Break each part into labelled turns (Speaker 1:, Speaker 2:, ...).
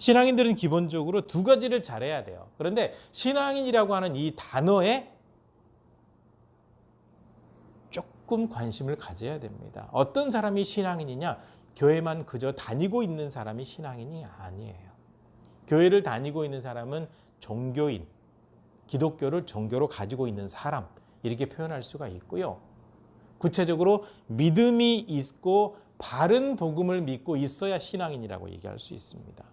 Speaker 1: 신앙인들은 기본적으로 두 가지를 잘해야 돼요. 그런데 신앙인이라고 하는 이 단어에 조금 관심을 가져야 됩니다. 어떤 사람이 신앙인이냐? 교회만 그저 다니고 있는 사람이 신앙인이 아니에요. 교회를 다니고 있는 사람은 종교인, 기독교를 종교로 가지고 있는 사람, 이렇게 표현할 수가 있고요. 구체적으로 믿음이 있고 바른 복음을 믿고 있어야 신앙인이라고 얘기할 수 있습니다.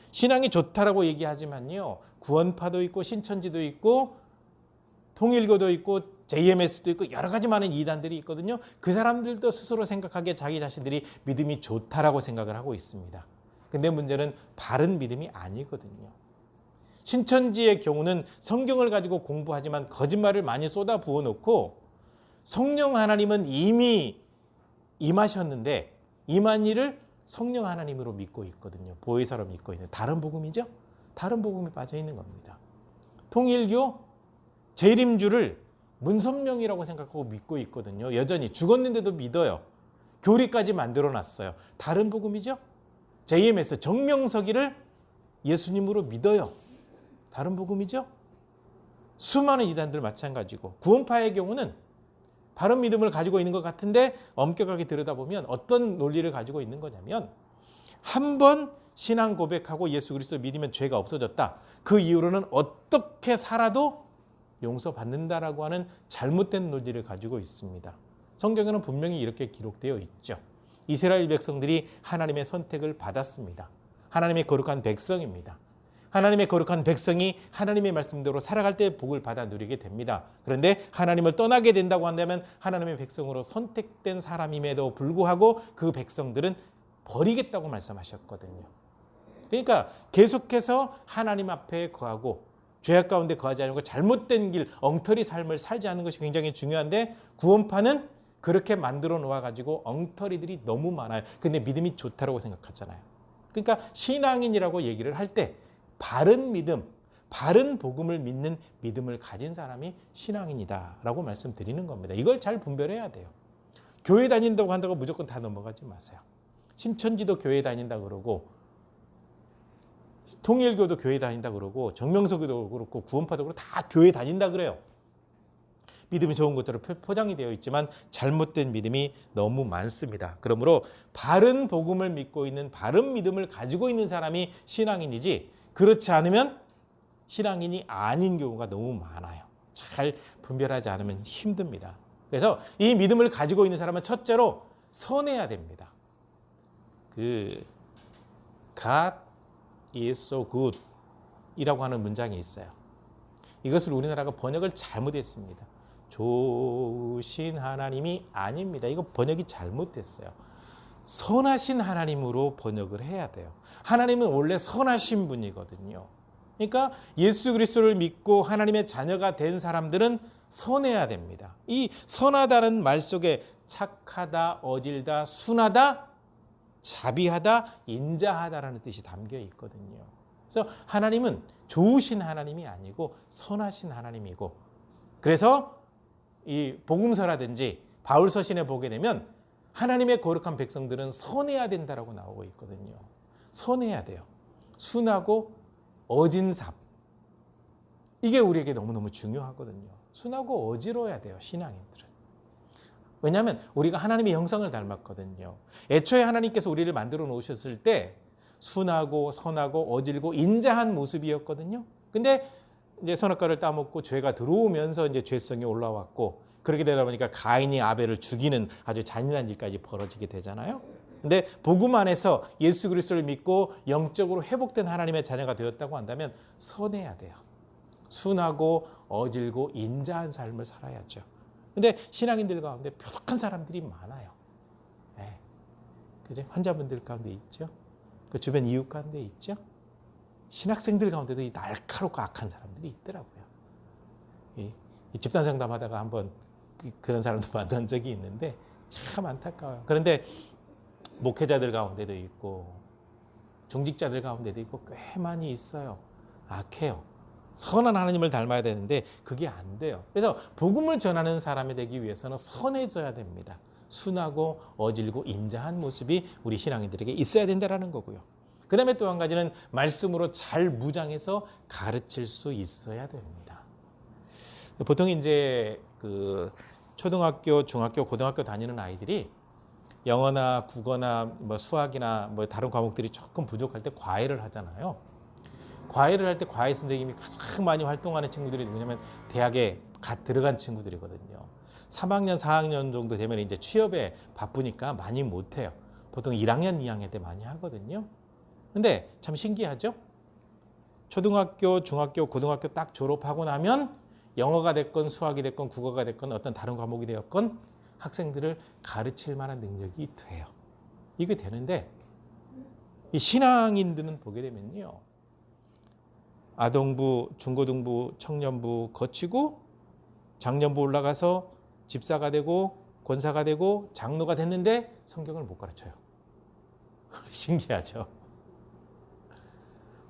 Speaker 1: 신앙이 좋다라고 얘기하지만요, 구원파도 있고 신천지도 있고 통일교도 있고 JMS도 있고 여러 가지 많은 이단들이 있거든요. 그 사람들도 스스로 생각하기에 자기 자신들이 믿음이 좋다라고 생각을 하고 있습니다. 근데 문제는 바른 믿음이 아니거든요. 신천지의 경우는 성경을 가지고 공부하지만 거짓말을 많이 쏟아 부어놓고 성령 하나님은 이미 임하셨는데 임한 일을 성령 하나님으로 믿고 있거든요. 보혜사로 믿고 있는 다른 복음이죠. 다른 복음에 빠져 있는 겁니다. 통일교 재림주를 문선명이라고 생각하고 믿고 있거든요. 여전히 죽었는데도 믿어요. 교리까지 만들어놨어요. 다른 복음이죠. JMS 정명석이를 예수님으로 믿어요. 다른 복음이죠. 수많은 이단들 마찬가지고 구원파의 경우는 바른 믿음을 가지고 있는 것 같은데 엄격하게 들여다보면 어떤 논리를 가지고 있는 거냐면 한 번 신앙 고백하고 예수 그리스도 믿으면 죄가 없어졌다. 그 이후로는 어떻게 살아도 용서받는다라고 하는 잘못된 논리를 가지고 있습니다. 성경에는 분명히 이렇게 기록되어 있죠. 이스라엘 백성들이 하나님의 선택을 받았습니다. 하나님의 거룩한 백성입니다. 하나님의 거룩한 백성이 하나님의 말씀대로 살아갈 때 복을 받아 누리게 됩니다. 그런데 하나님을 떠나게 된다고 한다면 하나님의 백성으로 선택된 사람임에도 불구하고 그 백성들은 버리겠다고 말씀하셨거든요. 그러니까 계속해서 하나님 앞에 거하고 죄악 가운데 거하지 않고 잘못된 길, 엉터리 삶을 살지 않는 것이 굉장히 중요한데 구원파는 그렇게 만들어 놓아가지고 엉터리들이 너무 많아요. 근데 믿음이 좋다고 생각하잖아요. 그러니까 신앙인이라고 얘기를 할 때 바른 믿음, 바른 복음을 믿는 믿음을 가진 사람이 신앙인이다라고 말씀드리는 겁니다. 이걸 잘 분별해야 돼요. 교회 다닌다고 한다고 무조건 다 넘어가지 마세요. 신천지도 교회 다닌다 그러고 통일교도 교회 다닌다 그러고 정명석교도 그렇고 구원파도 그렇고 다 교회 다닌다 그래요. 믿음이 좋은 것처럼 포장이 되어 있지만 잘못된 믿음이 너무 많습니다. 그러므로 바른 복음을 믿고 있는 바른 믿음을 가지고 있는 사람이 신앙인이지 그렇지 않으면 신앙인이 아닌 경우가 너무 많아요. 잘 분별하지 않으면 힘듭니다. 그래서 이 믿음을 가지고 있는 사람은 첫째로 선해야 됩니다. God is so good 이라고 하는 문장이 있어요. 이것을 우리나라가 번역을 잘못했습니다. 좋으신 하나님이 아닙니다. 이거 번역이 잘못됐어요. 선하신 하나님으로 번역을 해야 돼요. 하나님은 원래 선하신 분이거든요. 그러니까 예수 그리스도를 믿고 하나님의 자녀가 된 사람들은 선해야 됩니다. 이 선하다는 말 속에 착하다, 어질다, 순하다, 자비하다, 인자하다라는 뜻이 담겨 있거든요. 그래서 하나님은 좋으신 하나님이 아니고 선하신 하나님이고, 그래서 이 복음서라든지 바울 서신에 보게 되면 하나님의 거룩한 백성들은 선해야 된다라고 나오고 있거든요. 선해야 돼요. 순하고 어진 삶. 이게 우리에게 너무너무 중요하거든요. 순하고 어지러워야 돼요, 신앙인들은. 왜냐하면 우리가 하나님의 형상을 닮았거든요. 애초에 하나님께서 우리를 만들어 놓으셨을 때 순하고 선하고 어질고 인자한 모습이었거든요. 근데 이제 선악과를 따먹고 죄가 들어오면서 이제 죄성이 올라왔고, 그렇게 되다 보니까 가인이 아벨을 죽이는 아주 잔인한 일까지 벌어지게 되잖아요. 근데 복음 안에서 예수 그리스도를 믿고 영적으로 회복된 하나님의 자녀가 되었다고 한다면 선해야 돼요. 순하고 어질고 인자한 삶을 살아야죠. 근데 신앙인들 가운데 표독한 사람들이 많아요. 네. 그죠? 환자분들 가운데 있죠. 그 주변 이웃 가운데 있죠. 신학생들 가운데도 이 날카롭고 악한 사람들이 있더라고요. 이 집단 상담하다가 한번 그런 사람도 만난 적이 있는데 참 안타까워요. 그런데 목회자들 가운데도 있고 중직자들 가운데도 있고 꽤 많이 있어요. 악해요. 선한 하나님을 닮아야 되는데 그게 안 돼요. 그래서 복음을 전하는 사람이 되기 위해서는 선해져야 됩니다. 순하고 어질고 인자한 모습이 우리 신앙인들에게 있어야 된다는 거고요. 그 다음에 또 한 가지는 말씀으로 잘 무장해서 가르칠 수 있어야 됩니다. 보통 이제 그 초등학교, 중학교, 고등학교 다니는 아이들이 영어나 국어나 뭐 수학이나 뭐 다른 과목들이 조금 부족할 때 과외를 하잖아요. 과외를 할 때 과외 선생님이 가장 많이 활동하는 친구들이 누구냐면 대학에 갓 들어간 친구들이거든요. 3학년, 4학년 정도 되면 이제 취업에 바쁘니까 많이 못해요. 보통 1학년, 2학년 때 많이 하거든요. 근데 참 신기하죠? 초등학교, 중학교, 고등학교 딱 졸업하고 나면 영어가 됐건 수학이 됐건 국어가 됐건 어떤 다른 과목이 되었건 학생들을 가르칠 만한 능력이 돼요. 이게 되는데 이 신앙인들은 보게 되면요. 아동부, 중고등부, 청년부 거치고 장년부 올라가서 집사가 되고 권사가 되고 장로가 됐는데 성경을 못 가르쳐요. 신기하죠?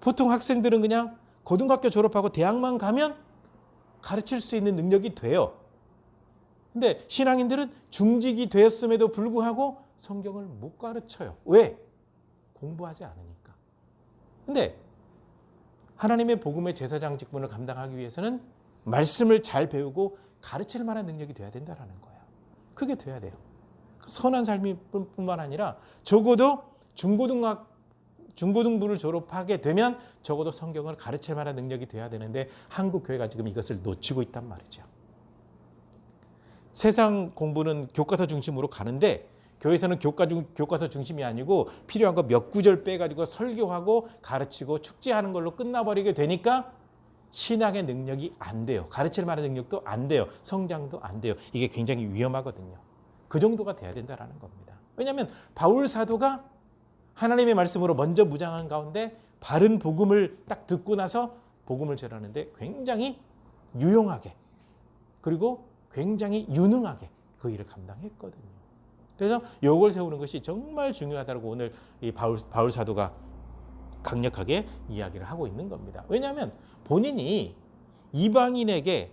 Speaker 1: 보통 학생들은 그냥 고등학교 졸업하고 대학만 가면 가르칠 수 있는 능력이 돼요. 근데 신앙인들은 중직이 되었음에도 불구하고 성경을 못 가르쳐요. 왜? 공부하지 않으니까. 근데 하나님의 복음의 제사장 직분을 감당하기 위해서는 말씀을 잘 배우고 가르칠 만한 능력이 돼야 된다는 거예요. 그게 돼야 돼요. 선한 삶이 뿐만 아니라 적어도 중고등부를 졸업하게 되면 적어도 성경을 가르칠 만한 능력이 돼야 되는데 한국 교회가 지금 이것을 놓치고 있단 말이죠. 세상 공부는 교과서 중심으로 가는데 교회에서는 교과서 중심이 아니고 필요한 거 몇 구절 빼가지고 설교하고 가르치고 축제하는 걸로 끝나버리게 되니까 신앙의 능력이 안 돼요. 가르칠 만한 능력도 안 돼요. 성장도 안 돼요. 이게 굉장히 위험하거든요. 그 정도가 돼야 된다는 겁니다. 왜냐하면 바울 사도가 하나님의 말씀으로 먼저 무장한 가운데 바른 복음을 딱 듣고 나서 복음을 전하는데 굉장히 유용하게 그리고 굉장히 유능하게 그 일을 감당했거든요. 그래서 이걸 세우는 것이 정말 중요하다고 오늘 이 바울 사도가 강력하게 이야기를 하고 있는 겁니다. 왜냐하면 본인이 이방인에게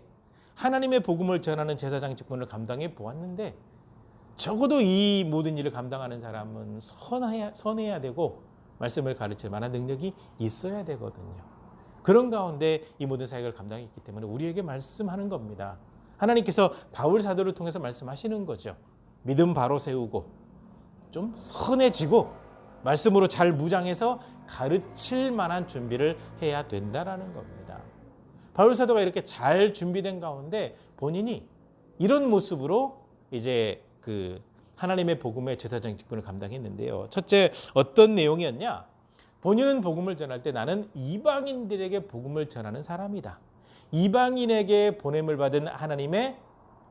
Speaker 1: 하나님의 복음을 전하는 제사장 직분을 감당해 보았는데 적어도 이 모든 일을 감당하는 사람은 선해야 되고 말씀을 가르칠 만한 능력이 있어야 되거든요. 그런 가운데 이 모든 사역을 감당했기 때문에 우리에게 말씀하는 겁니다. 하나님께서 바울 사도를 통해서 말씀하시는 거죠. 믿음 바로 세우고 좀 선해지고 말씀으로 잘 무장해서 가르칠 만한 준비를 해야 된다라는 겁니다. 바울 사도가 이렇게 잘 준비된 가운데 본인이 이런 모습으로 이제 그 하나님의 복음의 제사장 직분을 감당했는데요. 첫째 어떤 내용이었냐? 본인은 복음을 전할 때 나는 이방인들에게 복음을 전하는 사람이다. 이방인에게 보냄을 받은 하나님의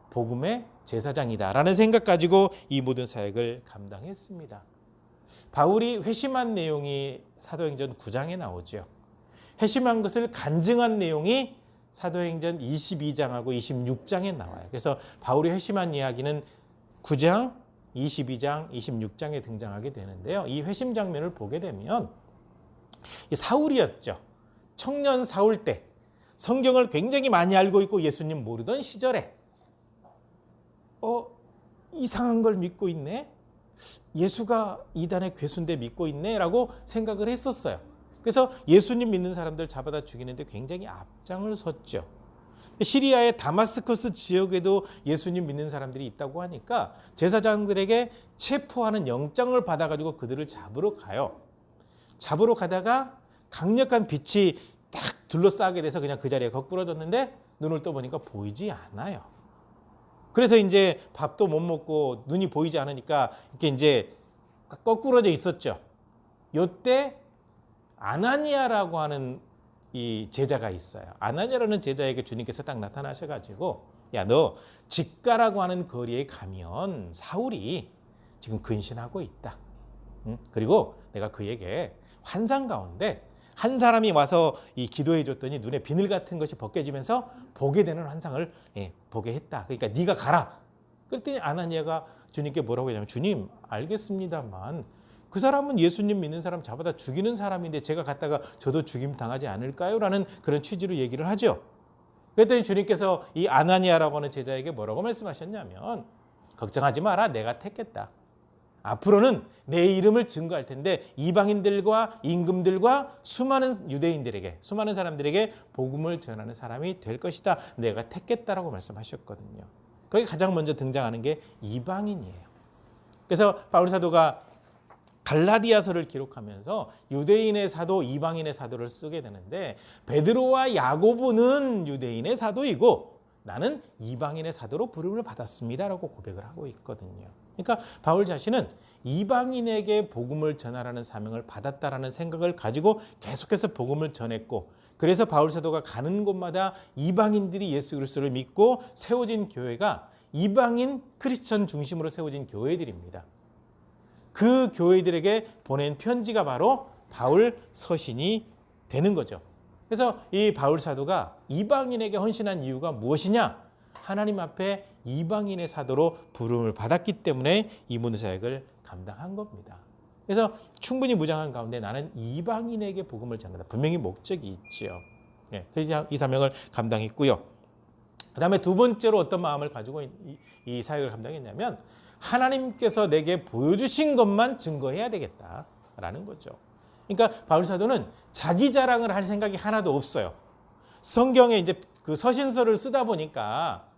Speaker 1: 복음의 제사장이다라는 생각 가지고 이 모든 사역을 감당했습니다. 바울이 회심한 내용이 사도행전 9장에 나오죠. 회심한 것을 간증한 내용이 사도행전 22장하고 26장에 나와요. 그래서 바울이 회심한 이야기는 9장, 22장, 26장에 등장하게 되는데요. 이 회심 장면을 보게 되면 이 사울이었죠. 청년 사울 때 성경을 굉장히 많이 알고 있고 예수님 모르던 시절에 이상한 걸 믿고 있네? 예수가 이단의 괴수인데 믿고 있네? 라고 생각을 했었어요. 그래서 예수님 믿는 사람들 잡아다 죽이는데 굉장히 앞장을 섰죠. 시리아의 다마스커스 지역에도 예수님 믿는 사람들이 있다고 하니까 제사장들에게 체포하는 영장을 받아가지고 그들을 잡으러 가요. 잡으러 가다가 강력한 빛이 딱 둘러싸게 돼서 그냥 그 자리에 거꾸러졌는데 눈을 떠보니까 보이지 않아요. 그래서 이제 밥도 못 먹고 눈이 보이지 않으니까 이렇게 이제 거꾸러져 있었죠. 요때 아나니아라고 하는 이 제자가 있어요. 아나니아라는 제자에게 주님께서 딱 나타나셔가지고 야, 너 직가라고 하는 거리에 가면 사울이 지금 근신하고 있다. 그리고 내가 그에게 환상 가운데 한 사람이 와서 이 기도해 줬더니 눈에 비늘 같은 것이 벗겨지면서 보게 되는 환상을 보게 했다. 그러니까 네가 가라. 그랬더니 아나니아가 주님께 뭐라고 했냐면 주님 알겠습니다만 그 사람은 예수님 믿는 사람 잡아다 죽이는 사람인데 제가 갔다가 저도 죽임 당하지 않을까요? 라는 그런 취지로 얘기를 하죠. 그랬더니 주님께서 이 아나니아라고 하는 제자에게 뭐라고 말씀하셨냐면 걱정하지 마라. 내가 택했다. 앞으로는 내 이름을 증거할 텐데 이방인들과 임금들과 수많은 유대인들에게, 수많은 사람들에게 복음을 전하는 사람이 될 것이다. 내가 택했다라고 말씀하셨거든요. 거기 가장 먼저 등장하는 게 이방인이에요. 그래서 바울 사도가 갈라디아서를 기록하면서 유대인의 사도, 이방인의 사도를 쓰게 되는데 베드로와 야고보는 유대인의 사도이고 나는 이방인의 사도로 부름을 받았습니다라고 고백을 하고 있거든요. 그러니까 바울 자신은 이방인에게 복음을 전하라는 사명을 받았다라는 생각을 가지고 계속해서 복음을 전했고, 그래서 바울 사도가 가는 곳마다 이방인들이 예수 그리스도를 믿고 세워진 교회가 이방인 크리스천 중심으로 세워진 교회들입니다. 그 교회들에게 보낸 편지가 바로 바울 서신이 되는 거죠. 그래서 이 바울 사도가 이방인에게 헌신한 이유가 무엇이냐? 하나님 앞에 이방인의 사도로 부름을 받았기 때문에 이 문도 사역을 감당한 겁니다. 그래서 충분히 무장한 가운데 나는 이방인에게 복음을 전한다. 분명히 목적이 있죠. 그래서 이 사명을 감당했고요. 그 다음에 두 번째로 어떤 마음을 가지고 이 사역을 감당했냐면 하나님께서 내게 보여주신 것만 증거해야 되겠다라는 거죠. 그러니까 바울 사도는 자기 자랑을 할 생각이 하나도 없어요. 성경에 이제 그 서신서를 쓰다 보니까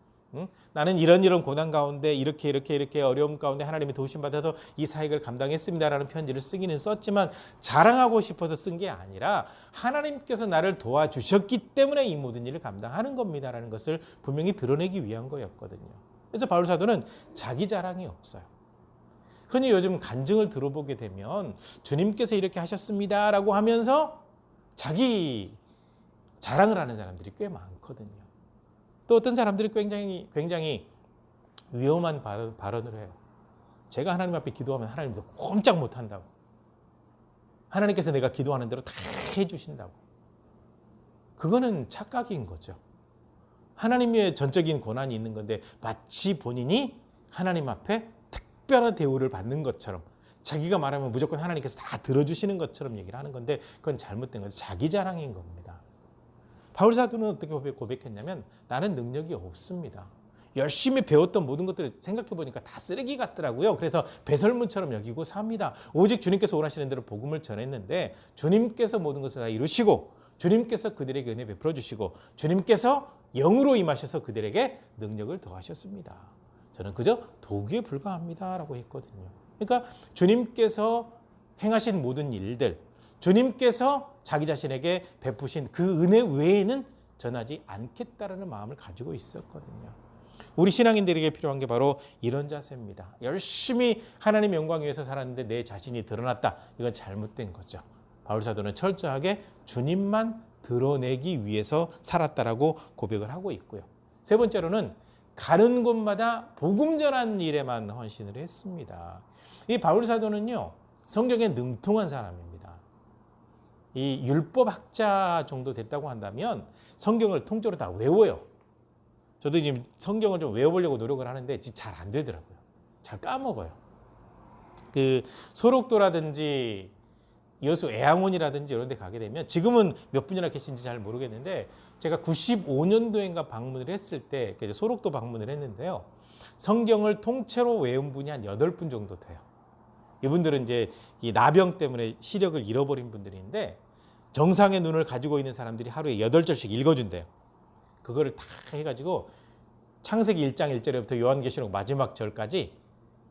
Speaker 1: 나는 이런 고난 가운데 이렇게 어려움 가운데 하나님의 도우심 받아서 이 사역을 감당했습니다라는 편지를 쓰기는 썼지만 자랑하고 싶어서 쓴 게 아니라 하나님께서 나를 도와주셨기 때문에 이 모든 일을 감당하는 겁니다라는 것을 분명히 드러내기 위한 거였거든요. 그래서 바울 사도는 자기 자랑이 없어요. 흔히 요즘 간증을 들어보게 되면 주님께서 이렇게 하셨습니다라고 하면서 자기 자랑을 하는 사람들이 꽤 많거든요. 또 어떤 사람들이 굉장히 위험한 발언을 해요. 제가 하나님 앞에 기도하면 하나님도 꼼짝 못한다고. 하나님께서 내가 기도하는 대로 다 해주신다고. 그거는 착각인 거죠. 하나님의 전적인 권한이 있는 건데 마치 본인이 하나님 앞에 특별한 대우를 받는 것처럼 자기가 말하면 무조건 하나님께서 다 들어주시는 것처럼 얘기를 하는 건데 그건 잘못된 거죠. 자기 자랑인 겁니다. 바울 사도는 어떻게 고백했냐면 나는 능력이 없습니다. 열심히 배웠던 모든 것들을 생각해 보니까 다 쓰레기 같더라고요. 그래서 배설물처럼 여기고 삽니다. 오직 주님께서 원하시는 대로 복음을 전했는데 주님께서 모든 것을 다 이루시고 주님께서 그들에게 은혜 베풀어 주시고 주님께서 영으로 임하셔서 그들에게 능력을 더하셨습니다. 저는 그저 도구에 불과합니다 라고 했거든요. 그러니까 주님께서 행하신 모든 일들, 주님께서 자기 자신에게 베푸신 그 은혜 외에는 전하지 않겠다라는 마음을 가지고 있었거든요. 우리 신앙인들에게 필요한 게 바로 이런 자세입니다. 열심히 하나님 영광 위해서 살았는데 내 자신이 드러났다. 이건 잘못된 거죠. 바울 사도는 철저하게 주님만 드러내기 위해서 살았다라고 고백을 하고 있고요. 세 번째로는 가는 곳마다 복음 전하는 일에만 헌신을 했습니다. 이 바울 사도는요, 성경에 능통한 사람입니다. 이 율법학자 정도 됐다고 한다면 성경을 통째로 다 외워요. 저도 지금 성경을 좀 외워보려고 노력을 하는데 잘 안 되더라고요. 잘 까먹어요. 그 소록도라든지 여수 애양원이라든지 이런 데 가게 되면 지금은 몇 분이나 계신지 잘 모르겠는데 제가 95년도인가 방문을 했을 때 소록도 방문을 했는데요. 성경을 통째로 외운 분이 한 8분 정도 돼요. 이분들은 이제 이 나병 때문에 시력을 잃어버린 분들인데 정상의 눈을 가지고 있는 사람들이 하루에 8절씩 읽어준대요. 그거를 다 해가지고 창세기 1장 1절부터 요한계시록 마지막 절까지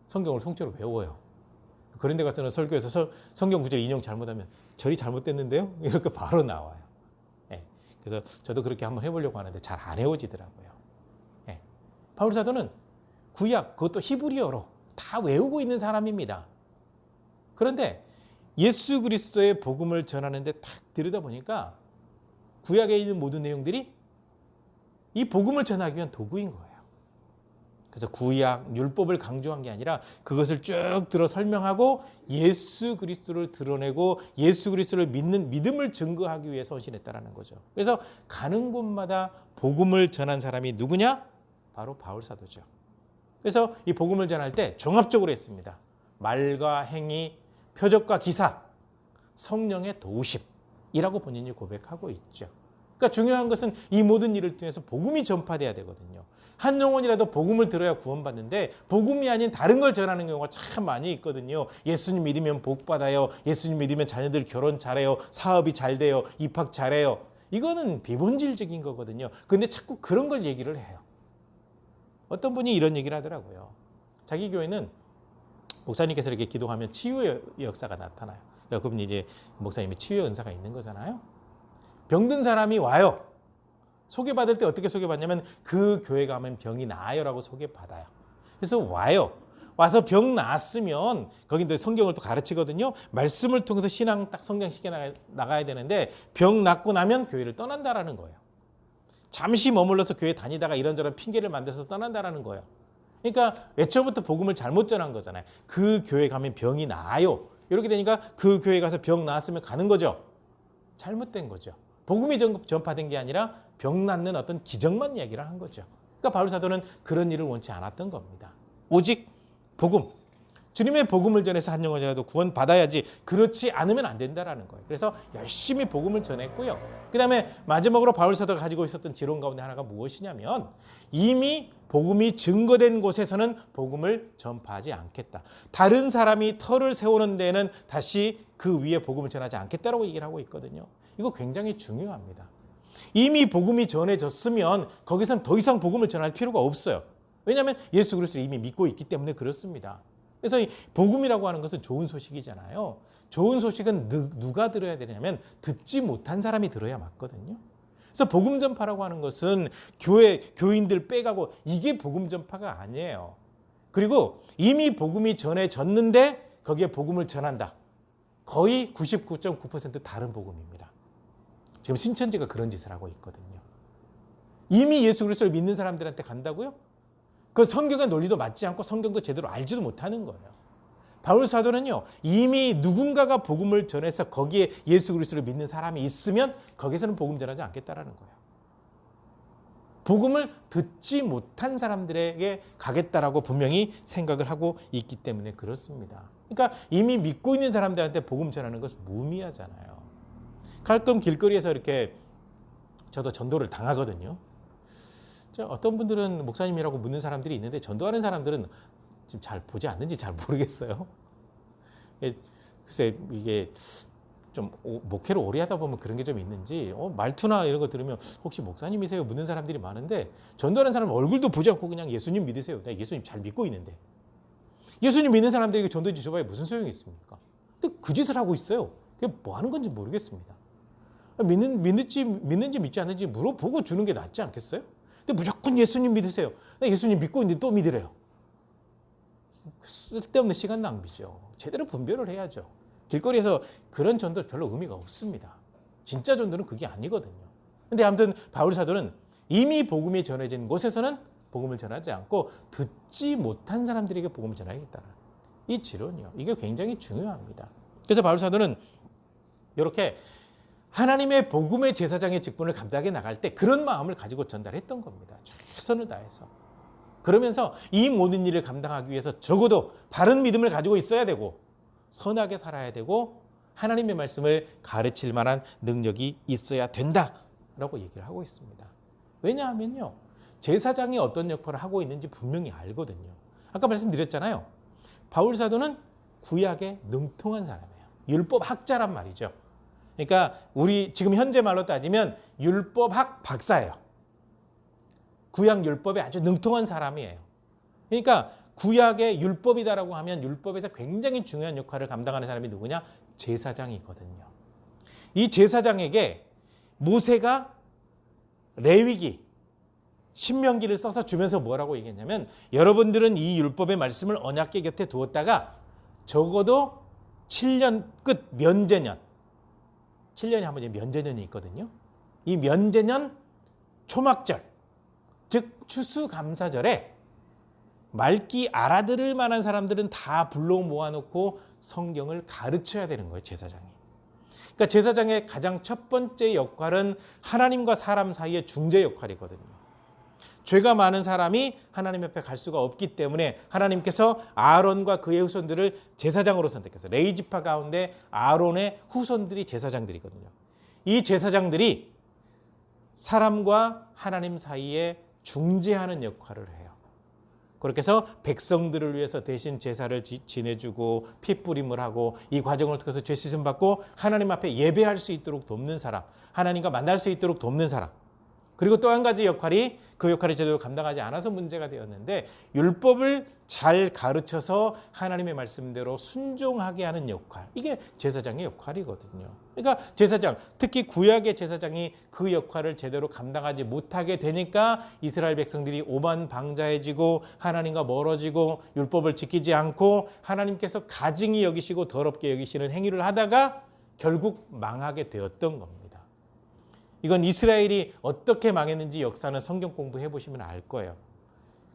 Speaker 1: 성경을 통째로 외워요. 그런 데 가서는 설교에서 성경 구절 인용 잘못하면 절이 잘못됐는데요? 이렇게 바로 나와요. 그래서 저도 그렇게 한번 해보려고 하는데 잘 안 외워지더라고요. 바울 사도는 구약, 그것도 히브리어로 다 외우고 있는 사람입니다. 그런데 예수 그리스도의 복음을 전하는데 딱 들여다보니까 구약에 있는 모든 내용들이 이 복음을 전하기 위한 도구인 거예요. 그래서 구약, 율법을 강조한 게 아니라 그것을 쭉 들어 설명하고 예수 그리스도를 드러내고 예수 그리스도를 믿는 믿음을 증거하기 위해서 헌신했다라는 거죠. 그래서 가는 곳마다 복음을 전한 사람이 누구냐? 바로 바울 사도죠. 그래서 이 복음을 전할 때 종합적으로 했습니다. 말과 행위, 표적과 기사, 성령의 도우심이라고 본인이 고백하고 있죠. 그러니까 중요한 것은 이 모든 일을 통해서 복음이 전파돼야 되거든요. 한 영혼이라도 복음을 들어야 구원받는데 복음이 아닌 다른 걸 전하는 경우가 참 많이 있거든요. 예수님 믿으면 복 받아요. 예수님 믿으면 자녀들 결혼 잘해요. 사업이 잘 돼요. 입학 잘해요. 이거는 비본질적인 거거든요. 근데 자꾸 그런 걸 얘기를 해요. 어떤 분이 이런 얘기를 하더라고요. 자기 교회는 목사님께서 이렇게 기도하면 치유의 역사가 나타나요. 그러니까 그분 이제 목사님이 치유의 은사가 있는 거잖아요. 병든 사람이 와요. 소개받을 때 어떻게 소개받냐면 그 교회 가면 병이 나아요라고 소개받아요. 그래서 와요. 와서 병 나았으면 거기 또 성경을 또 가르치거든요. 말씀을 통해서 신앙 딱 성장시켜 나가야 되는데 병 낫고 나면 교회를 떠난다라는 거예요. 잠시 머물러서 교회 다니다가 이런저런 핑계를 만들어서 떠난다라는 거예요. 그러니까 애초부터 복음을 잘못 전한 거잖아요. 그 교회 가면 병이 나아요. 이렇게 되니까 그 교회 가서 병 나았으면 가는 거죠. 잘못된 거죠. 복음이 전파된 게 아니라 병 낫는 어떤 기적만 얘기를 한 거죠. 그러니까 바울 사도는 그런 일을 원치 않았던 겁니다. 오직 복음, 주님의 복음을 전해서 한 영혼이라도 구원받아야지 그렇지 않으면 안 된다라는 거예요. 그래서 열심히 복음을 전했고요. 그다음에 마지막으로 바울 사도가 가지고 있었던 지론 가운데 하나가 무엇이냐면 이미 복음이 증거된 곳에서는 복음을 전파하지 않겠다. 다른 사람이 터를 세우는 데에는 다시 그 위에 복음을 전하지 않겠다라고 얘기를 하고 있거든요. 이거 굉장히 중요합니다. 이미 복음이 전해졌으면 거기서는 더 이상 복음을 전할 필요가 없어요. 왜냐하면 예수 그리스도를 이미 믿고 있기 때문에 그렇습니다. 그래서 이 복음이라고 하는 것은 좋은 소식이잖아요. 좋은 소식은 누가 들어야 되냐면 듣지 못한 사람이 들어야 맞거든요. 그래서 복음 전파라고 하는 것은 교인들 빼가고 이게 복음 전파가 아니에요. 그리고 이미 복음이 전해졌는데 거기에 복음을 전한다. 거의 99.9% 다른 복음입니다. 지금 신천지가 그런 짓을 하고 있거든요. 이미 예수 그리스도를 믿는 사람들한테 간다고요? 그 성경의 논리도 맞지 않고 성경도 제대로 알지도 못하는 거예요. 바울 사도는요, 이미 누군가가 복음을 전해서 거기에 예수 그리스도를 믿는 사람이 있으면 거기서는 복음 전하지 않겠다라는 거예요. 복음을 듣지 못한 사람들에게 가겠다라고 분명히 생각을 하고 있기 때문에 그렇습니다. 그러니까 이미 믿고 있는 사람들한테 복음 전하는 것은 무의미하잖아요. 가끔 길거리에서 이렇게 저도 전도를 당하거든요. 어떤 분들은 목사님이라고 묻는 사람들이 있는데 전도하는 사람들은 지금 잘 보지 않는지 잘 모르겠어요. 글쎄 이게 좀 목회를 오래 하다 보면 그런 게 좀 있는지 말투나 이런 거 들으면 혹시 목사님이세요? 묻는 사람들이 많은데 전도하는 사람은 얼굴도 보지 않고 그냥 예수님 믿으세요. 내가 예수님 잘 믿고 있는데. 예수님 믿는 사람들에게 전도해 주셔봐야 무슨 소용이 있습니까? 근데 그 짓을 하고 있어요. 그게 뭐 하는 건지 모르겠습니다. 믿는지 믿지 않는지 물어보고 주는 게 낫지 않겠어요? 근데 무조건 예수님 믿으세요. 예수님 믿고 있는데 또 믿으래요. 쓸데없는 시간 낭비죠. 제대로 분별을 해야죠. 길거리에서 그런 전도 별로 의미가 없습니다. 진짜 전도는 그게 아니거든요. 근데 아무튼 바울 사도는 이미 복음이 전해진 곳에서는 복음을 전하지 않고 듣지 못한 사람들에게 복음을 전하겠다는 이 지론이요. 이게 굉장히 중요합니다. 그래서 바울 사도는 이렇게 하나님의 복음의 제사장의 직분을 감당해 나갈 때 그런 마음을 가지고 전달했던 겁니다. 최선을 다해서. 그러면서 이 모든 일을 감당하기 위해서 적어도 바른 믿음을 가지고 있어야 되고 선하게 살아야 되고 하나님의 말씀을 가르칠 만한 능력이 있어야 된다라고 얘기를 하고 있습니다. 왜냐하면요. 제사장이 어떤 역할을 하고 있는지 분명히 알거든요. 아까 말씀드렸잖아요. 바울 사도는 구약에 능통한 사람이에요. 율법 학자란 말이죠. 그러니까 우리 지금 현재 말로 따지면 율법학 박사예요. 구약 율법에 아주 능통한 사람이에요. 그러니까 구약의 율법이다라고 하면 율법에서 굉장히 중요한 역할을 감당하는 사람이 누구냐? 제사장이거든요. 이 제사장에게 모세가 레위기, 신명기를 써서 주면서 뭐라고 얘기했냐면 여러분들은 이 율법의 말씀을 언약궤 곁에 두었다가 적어도 7년 끝 면제년 7년에 한 번 면제년이 있거든요. 이 면제년 초막절, 즉 추수감사절에 말기 알아들을 만한 사람들은 다 불러 모아놓고 성경을 가르쳐야 되는 거예요. 제사장이. 그러니까 제사장의 가장 첫 번째 역할은 하나님과 사람 사이의 중재 역할이거든요. 죄가 많은 사람이 하나님 옆에 갈 수가 없기 때문에 하나님께서 아론과 그의 후손들을 제사장으로 선택했어요. 레위지파 가운데 아론의 후손들이 제사장들이거든요. 이 제사장들이 사람과 하나님 사이에 중재하는 역할을 해요. 그렇게 해서 백성들을 위해서 대신 제사를 지내주고 핏부림을 하고 이 과정을 통해서 죄 씻음 받고 하나님 앞에 예배할 수 있도록 돕는 사람, 하나님과 만날 수 있도록 돕는 사람. 그리고 또 한 가지 역할이 그 역할을 제대로 감당하지 않아서 문제가 되었는데 율법을 잘 가르쳐서 하나님의 말씀대로 순종하게 하는 역할. 이게 제사장의 역할이거든요. 그러니까 제사장, 특히 구약의 제사장이 그 역할을 제대로 감당하지 못하게 되니까 이스라엘 백성들이 오만방자해지고 하나님과 멀어지고 율법을 지키지 않고 하나님께서 가증히 여기시고 더럽게 여기시는 행위를 하다가 결국 망하게 되었던 겁니다. 이건 이스라엘이 어떻게 망했는지 역사는 성경 공부해 보시면 알 거예요.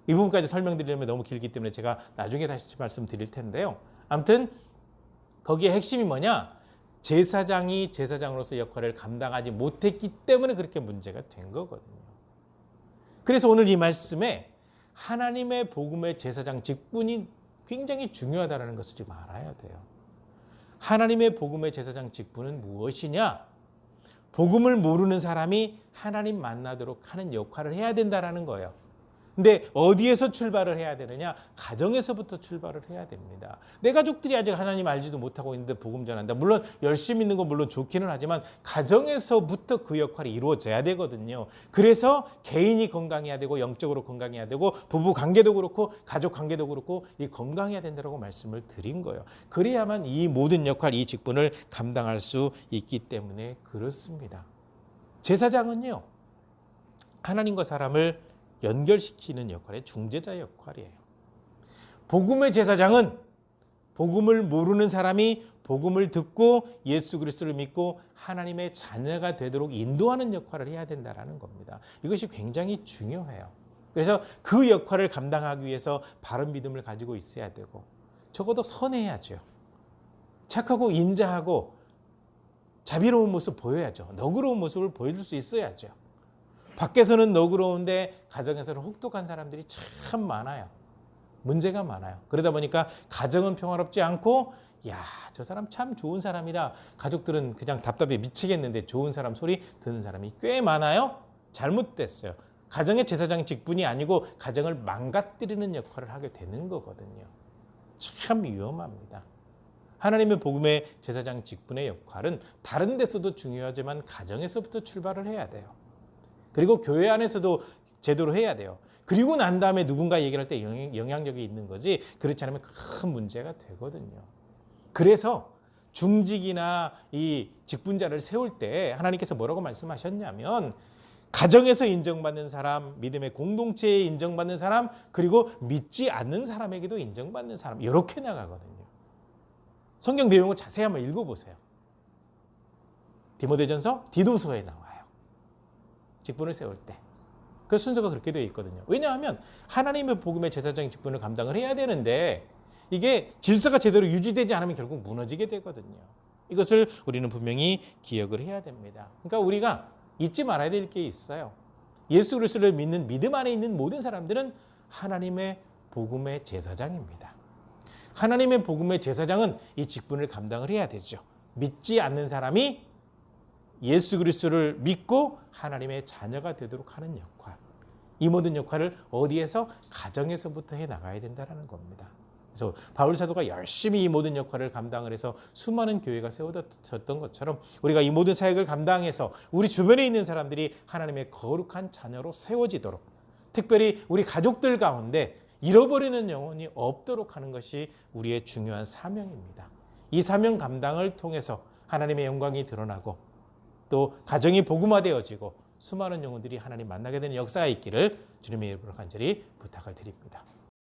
Speaker 1: 이 부분까지 설명드리려면 너무 길기 때문에 제가 나중에 다시 말씀드릴 텐데요. 아무튼 거기에 핵심이 뭐냐? 제사장이 제사장으로서 역할을 감당하지 못했기 때문에 그렇게 문제가 된 거거든요. 그래서 오늘 이 말씀에 하나님의 복음의 제사장 직분이 굉장히 중요하다는 것을 지금 알아야 돼요. 하나님의 복음의 제사장 직분은 무엇이냐? 복음을 모르는 사람이 하나님 만나도록 하는 역할을 해야 된다는 거예요. 근데 어디에서 출발을 해야 되느냐? 가정에서부터 출발을 해야 됩니다. 내 가족들이 아직 하나님 알지도 못하고 있는데 복음 전한다. 물론 열심히 있는 건 물론 좋기는 하지만 가정에서부터 그 역할이 이루어져야 되거든요. 그래서 개인이 건강해야 되고 영적으로 건강해야 되고 부부 관계도 그렇고 가족 관계도 그렇고 이 건강해야 된다고 말씀을 드린 거예요. 그래야만 이 모든 역할, 이 직분을 감당할 수 있기 때문에 그렇습니다. 제사장은요, 하나님과 사람을 연결시키는 역할의 중재자 역할이에요. 복음의 제사장은 복음을 모르는 사람이 복음을 듣고 예수 그리스도를 믿고 하나님의 자녀가 되도록 인도하는 역할을 해야 된다는 겁니다. 이것이 굉장히 중요해요. 그래서 그 역할을 감당하기 위해서 바른 믿음을 가지고 있어야 되고 적어도 선해야죠. 착하고 인자하고 자비로운 모습 보여야죠. 너그러운 모습을 보여줄 수 있어야죠. 밖에서는 너그러운데 가정에서는 혹독한 사람들이 참 많아요. 문제가 많아요. 그러다 보니까 가정은 평화롭지 않고 야, 저 사람 참 좋은 사람이다. 가족들은 그냥 답답해 미치겠는데 좋은 사람 소리 듣는 사람이 꽤 많아요. 잘못됐어요. 가정의 제사장 직분이 아니고 가정을 망가뜨리는 역할을 하게 되는 거거든요. 참 위험합니다. 하나님의 복음의 제사장 직분의 역할은 다른 데서도 중요하지만 가정에서부터 출발을 해야 돼요. 그리고 교회 안에서도 제대로 해야 돼요. 그리고 난 다음에 누군가 얘기를 할 때 영향력이 있는 거지 그렇지 않으면 큰 문제가 되거든요. 그래서 중직이나 이 직분자를 세울 때 하나님께서 뭐라고 말씀하셨냐면 가정에서 인정받는 사람, 믿음의 공동체에 인정받는 사람, 그리고 믿지 않는 사람에게도 인정받는 사람 이렇게 나가거든요. 성경 내용을 자세히 한번 읽어보세요. 디모데전서 디도서에 나와요. 직분을 세울 때. 그 순서가 그렇게 되어 있거든요. 왜냐하면 하나님의 복음의 제사장의 직분을 감당을 해야 되는데 이게 질서가 제대로 유지되지 않으면 결국 무너지게 되거든요. 이것을 우리는 분명히 기억을 해야 됩니다. 그러니까 우리가 잊지 말아야 될 게 있어요. 예수 그리스도를 믿는 믿음 안에 있는 모든 사람들은 하나님의 복음의 제사장입니다. 하나님의 복음의 제사장은 이 직분을 감당을 해야 되죠. 믿지 않는 사람이 예수 그리스도를 믿고 하나님의 자녀가 되도록 하는 역할. 이 모든 역할을 어디에서? 가정에서부터 해 나가야 된다는 겁니다. 그래서 바울 사도가 열심히 이 모든 역할을 감당을 해서 수많은 교회가 세워졌던 것처럼 우리가 이 모든 사역을 감당해서 우리 주변에 있는 사람들이 하나님의 거룩한 자녀로 세워지도록, 특별히 우리 가족들 가운데 잃어버리는 영혼이 없도록 하는 것이 우리의 중요한 사명입니다. 이 사명 감당을 통해서 하나님의 영광이 드러나고 또 가정이 복음화되어지고 수많은 영혼들이 하나님 만나게 되는 역사가 있기를 주님의 이름으로 간절히 부탁을 드립니다.